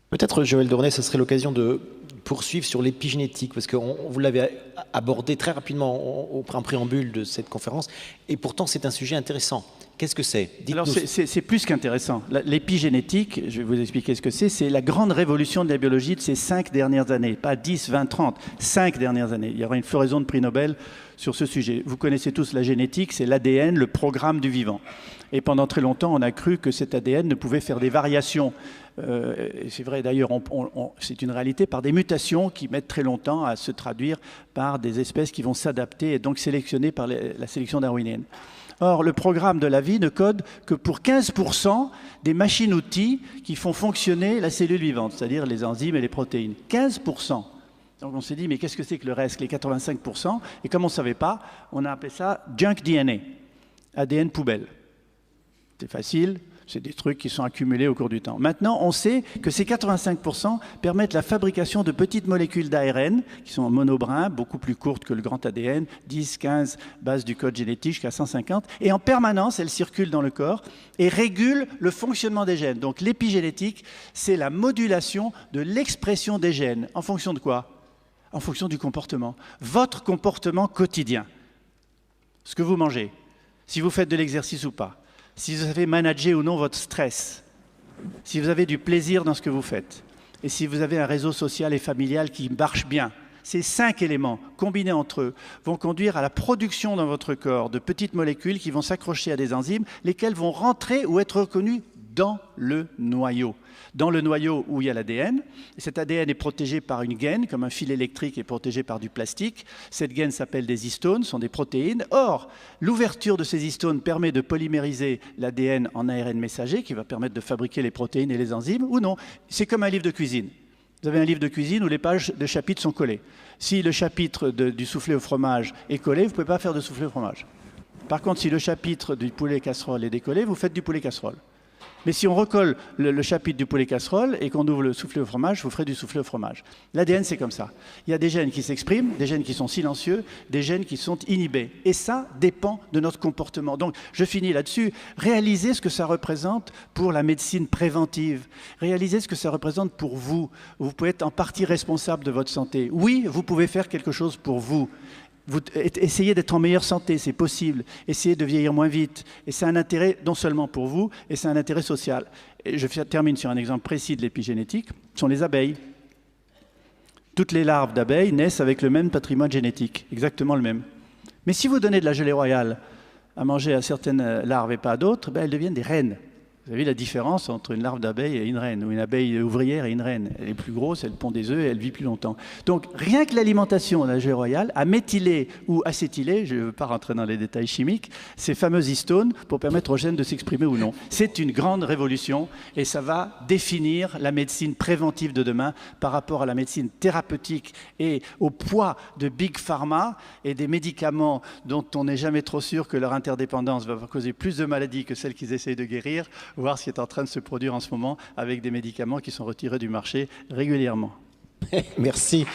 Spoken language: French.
Peut-être, Joël Dornet, ce serait l'occasion de poursuivre sur l'épigénétique, parce que vous l'avez abordé très rapidement en préambule de cette conférence, et pourtant c'est un sujet intéressant. Qu'est-ce que c'est? Alors c'est plus qu'intéressant. L'épigénétique, je vais vous expliquer ce que c'est la grande révolution de la biologie de ces 5 dernières années, pas 10, 20, 30, 5 dernières années. Il y aura une floraison de prix Nobel sur ce sujet. Vous connaissez tous la génétique, c'est l'ADN, le programme du vivant. Et pendant très longtemps, on a cru que cet ADN ne pouvait faire des variations. C'est vrai d'ailleurs, c'est une réalité, par des mutations qui mettent très longtemps à se traduire par des espèces qui vont s'adapter et donc sélectionnées par la sélection darwinienne. Or, le programme de la vie ne code que pour 15% des machines-outils qui font fonctionner la cellule vivante, c'est-à-dire les enzymes et les protéines. 15%. Donc on s'est dit, mais qu'est-ce que c'est que le reste, les 85%? Et comme on ne savait pas, on a appelé ça junk DNA, ADN poubelle. C'est facile, c'est des trucs qui sont accumulés au cours du temps. Maintenant, on sait que ces 85% permettent la fabrication de petites molécules d'ARN, qui sont en monobrin, beaucoup plus courtes que le grand ADN, 10, 15 bases du code génétique jusqu'à 150, et en permanence, elles circulent dans le corps et régulent le fonctionnement des gènes. Donc l'épigénétique, c'est la modulation de l'expression des gènes. En fonction de quoi? En fonction du comportement. Votre comportement quotidien. Ce que vous mangez, si vous faites de l'exercice ou pas, si vous savez manager ou non votre stress, si vous avez du plaisir dans ce que vous faites, et si vous avez un réseau social et familial qui marche bien, ces 5 éléments, combinés entre eux, vont conduire à la production dans votre corps de petites molécules qui vont s'accrocher à des enzymes, lesquelles vont rentrer ou être reconnues dans le noyau. Dans le noyau où il y a l'ADN. Cet ADN est protégé par une gaine, comme un fil électrique est protégé par du plastique. Cette gaine s'appelle des histones, sont des protéines. Or, l'ouverture de ces histones permet de polymériser l'ADN en ARN messager, qui va permettre de fabriquer les protéines et les enzymes, ou non. C'est comme un livre de cuisine. Vous avez un livre de cuisine où les pages de chapitres sont collées. Si le chapitre du soufflé au fromage est collé, vous ne pouvez pas faire de soufflé au fromage. Par contre, si le chapitre du poulet casserole est décollé, vous faites du poulet casserole. Mais si on recolle le chapitre du poulet casserole et qu'on ouvre le soufflé au fromage, vous ferez du soufflé au fromage. L'ADN, c'est comme ça. Il y a des gènes qui s'expriment, des gènes qui sont silencieux, des gènes qui sont inhibés. Et ça dépend de notre comportement. Donc, je finis là-dessus. Réalisez ce que ça représente pour la médecine préventive. Réalisez ce que ça représente pour vous. Vous pouvez être en partie responsable de votre santé. Oui, vous pouvez faire quelque chose pour vous. Essayez d'être en meilleure santé, c'est possible. Essayez de vieillir moins vite. Et c'est un intérêt non seulement pour vous, et c'est un intérêt social. Et je termine sur un exemple précis de l'épigénétique, ce sont les abeilles. Toutes les larves d'abeilles naissent avec le même patrimoine génétique, exactement le même. Mais si vous donnez de la gelée royale à manger à certaines larves et pas à d'autres, elles deviennent des reines. Vous avez vu la différence entre une larve d'abeille et une reine, ou une abeille ouvrière et une reine. Elle est plus grosse, elle pond des œufs et elle vit plus longtemps. Donc rien que l'alimentation de la gelée royale a méthylé ou acétylé, je ne veux pas rentrer dans les détails chimiques, ces fameuses histones pour permettre aux gènes de s'exprimer ou non. C'est une grande révolution et ça va définir la médecine préventive de demain par rapport à la médecine thérapeutique et au poids de Big Pharma et des médicaments dont on n'est jamais trop sûr que leur interdépendance va causer plus de maladies que celles qu'ils essayent de guérir, voir ce qui est en train de se produire en ce moment avec des médicaments qui sont retirés du marché régulièrement. Merci.